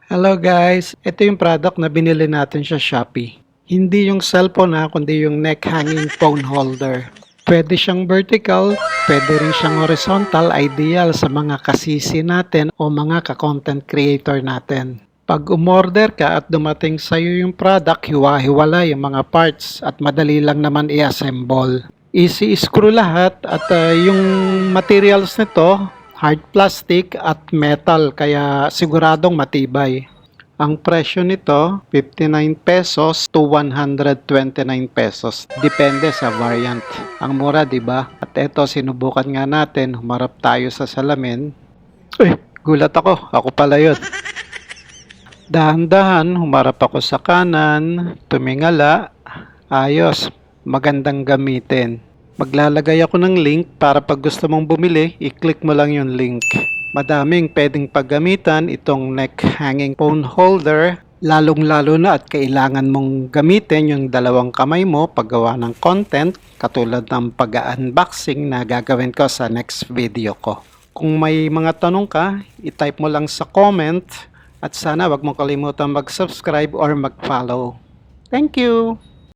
Hello guys, ito yung product na binili natin sa Shopee. Hindi yung cellphone kundi yung neck hanging phone holder. Pwede siyang vertical, pwede rin siyang horizontal, ideal sa mga kasisi natin o mga ka-content creator natin. Pag umorder ka at dumating sa iyo yung product, hiwa-hiwala yung mga parts at madali lang naman i-assemble. Easy screw lahat at yung materials nito, hard plastic at metal kaya siguradong matibay. Ang presyo nito, 59 pesos to 129 pesos. Depende sa variant. Ang mura, 'di ba? At eto, sinubukan nga natin, humarap tayo sa salamin. Uy, gulat ako. Ako pala 'yon. Dahan-dahan, humarap ako sa kanan, tumingala. Ayos, magandang gamitin. Maglalagay ako ng link para pag gusto mong bumili, i-click mo lang yung link. Madaming pwedeng paggamitan itong neck hanging phone holder, lalong-lalo na at kailangan mong gamitin yung dalawang kamay mo paggawa ng content, katulad ng pag-unboxing na gagawin ko sa next video ko. Kung may mga tanong ka, i-type mo lang sa comment at sana wag mong kalimutan mag-subscribe or mag-follow. Thank you!